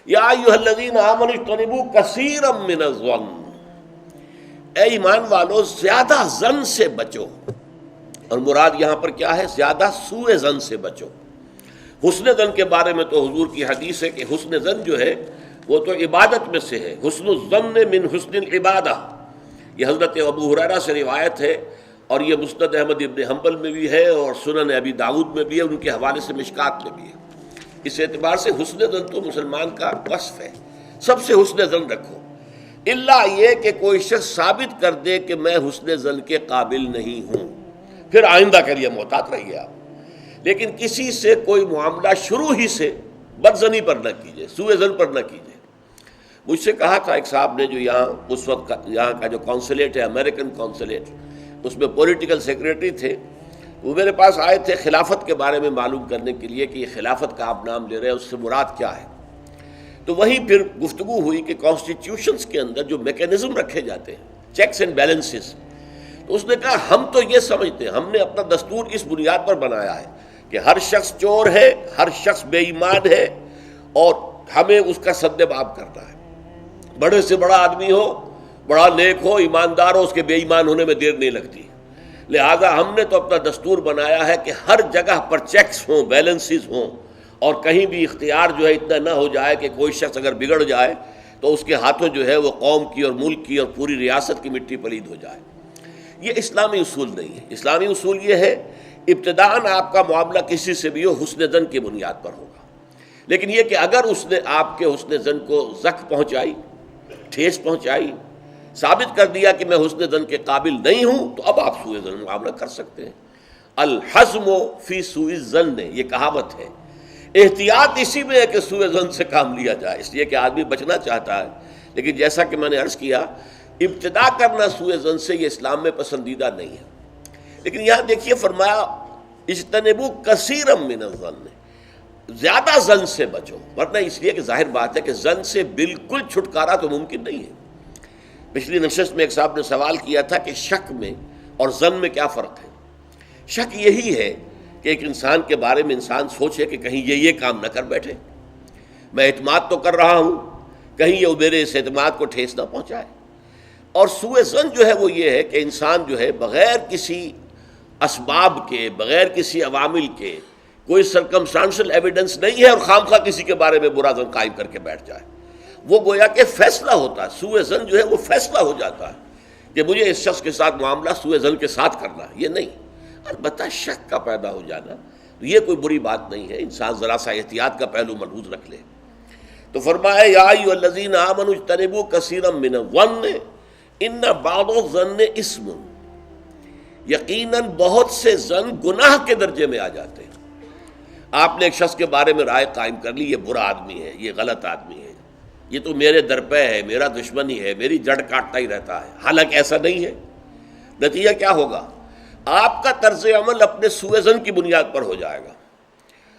یا ایھا الذین آمنوا اجتنبوا کثیرا من الظن، اے ایمان والو زیادہ زن سے بچو، اور مراد یہاں پر کیا ہے؟ زیادہ سوء زن سے بچو۔ حسن زن کے بارے میں تو حضور کی حدیث ہے کہ حسن زن جو ہے وہ تو عبادت میں سے ہے، حسن الظن من حسن العبادہ، یہ حضرت ابو ہریرہ سے روایت ہے، اور یہ مسند احمد ابن حنبل میں بھی ہے اور سنن ابی داؤد میں بھی ہے، ان کے حوالے سے مشکات میں بھی ہے۔ اس اعتبار سے حسن زن تو مسلمان کا وصف ہے، سب سے حسن زن رکھو، الا یہ کہ کوئی شخص ثابت کر دے کہ میں حسن زن کے قابل نہیں ہوں، پھر آئندہ کے لیے محتاط رہیے آپ۔ لیکن کسی سے کوئی معاملہ شروع ہی سے بدزنی پر نہ کیجیے، سوء زن پر نہ کیجیے۔ مجھ سے کہا تھا ایک صاحب نے جو یہاں اس وقت یہاں کا جو کونسلیٹ ہے، امریکن کونسلیٹ، اس میں پولیٹیکل سیکریٹری تھے، وہ میرے پاس آئے تھے خلافت کے بارے میں معلوم کرنے کے لیے کہ یہ خلافت کا آپ نام لے رہے ہیں، اس سے مراد کیا ہے۔ تو وہیں پھر گفتگو ہوئی کہ کانسٹیٹیوشنز کے اندر جو میکینزم رکھے جاتے ہیں، چیکس اینڈ بیلنسز، تو اس نے کہا ہم تو یہ سمجھتے ہیں، ہم نے اپنا دستور اس بنیاد پر بنایا ہے کہ ہر شخص چور ہے، ہر شخص بے ایمان ہے، اور ہمیں اس کا سدباب کرنا ہے۔ بڑے سے بڑا آدمی ہو، بڑا نیک ہو، ایماندار ہو، اس کے بے ایمان ہونے میں دیر نہیں لگتی۔ لہذا ہم نے تو اپنا دستور بنایا ہے کہ ہر جگہ پر چیکس ہوں، بیلنسز ہوں، اور کہیں بھی اختیار جو ہے اتنا نہ ہو جائے کہ کوئی شخص اگر بگڑ جائے تو اس کے ہاتھوں جو ہے وہ قوم کی اور ملک کی اور پوری ریاست کی مٹی پلید ہو جائے۔ یہ اسلامی اصول نہیں ہے۔ اسلامی اصول یہ ہے ابتداءً آپ کا معاملہ کسی سے بھی ہو حسن زن کی بنیاد پر ہوگا، لیکن یہ کہ اگر اس نے آپ کے حسن زن کو زخم پہنچائی، ٹھیس پہنچائی، ثابت کر دیا کہ میں حسن زن کے قابل نہیں ہوں، تو اب آپ سوء زن معاملہ کر سکتے ہیں۔ الحزم فی سوء الظن، یہ کہاوت ہے۔ احتیاط اسی میں ہے کہ سوء زن سے کام لیا جائے، اس لیے کہ آدمی بچنا چاہتا ہے، لیکن جیسا کہ میں نے عرض کیا ابتدا کرنا سوء زن سے یہ اسلام میں پسندیدہ نہیں ہے۔ لیکن یہاں دیکھیے فرمایا اجتنبوا کثیرا من الظن، زیادہ زن سے بچو، ورنہ اس لیے کہ ظاہر بات ہے کہ زن سے بالکل چھٹکارا تو ممکن نہیں ہے۔ پچھلی نشست میں ایک صاحب نے سوال کیا تھا کہ شک میں اور زن میں کیا فرق ہے۔ شک یہی ہے کہ ایک انسان کے بارے میں انسان سوچے کہ کہیں یہ کام نہ کر بیٹھے، میں اعتماد تو کر رہا ہوں، کہیں یہ میرے اس اعتماد کو ٹھیس نہ پہنچائے۔ اور سوء ظن جو ہے وہ یہ ہے کہ انسان جو ہے بغیر کسی اسباب کے، بغیر کسی عوامل کے، کوئی سرکمسٹانشل ایویڈنس نہیں ہے اور خام خواہ کسی کے بارے میں برا ظن قائم کر کے بیٹھ جائے۔ وہ گویا کہ فیصلہ ہوتا ہے، سوء ظن جو ہے وہ فیصلہ ہو جاتا ہے کہ مجھے اس شخص کے ساتھ معاملہ سوء ظن کے ساتھ کرنا ہے، یہ نہیں۔ البتہ شک کا پیدا ہو جانا تو یہ کوئی بری بات نہیں ہے، انسان ذرا سا احتیاط کا پہلو ملحوظ رکھ لے۔ تو فرمایا یا ایھا الذین آمنوا اجتنبوا کثیرا من الظن ان بعض الظن اثم، یقیناً بہت سے ظن گناہ کے درجے میں آ جاتے ہیں۔ آپ نے ایک شخص کے بارے میں رائے قائم کر لی، یہ برا آدمی ہے، یہ غلط آدمی ہے، یہ تو میرے درپے ہے، میرا دشمن ہی ہے، میری جڑ کاٹتا ہی رہتا ہے، حالانکہ ایسا نہیں ہے۔ نتیجہ کیا ہوگا؟ آپ کا طرز عمل اپنے سوء ظن کی بنیاد پر ہو جائے گا۔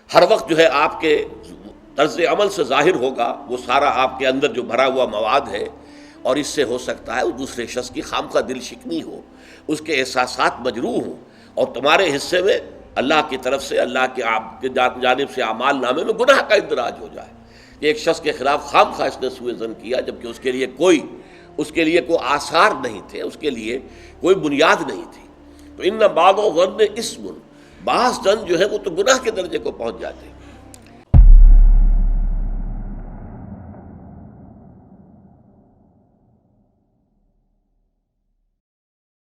ہر وقت جو ہے آپ کے طرز عمل سے ظاہر ہوگا وہ سارا آپ کے اندر جو بھرا ہوا مواد ہے، اور اس سے ہو سکتا ہے اس دوسرے شخص کی خامخواہ دل شکنی ہو، اس کے احساسات مجروح ہوں، اور تمہارے حصے میں اللہ کی طرف سے، اللہ کی جانب سے اعمال نامے میں گناہ کا اندراج ہو جائے کہ ایک شخص کے خلاف خامخواہ اس نے سوء ظن کیا، جبکہ اس کے لیے کوئی آثار نہیں تھے، اس کے لیے کوئی بنیاد نہیں تھی۔ تو ان بعض الظن اثم، بعض ظن جو ہے وہ تو گناہ کے درجے کو پہنچ جاتے ہیں۔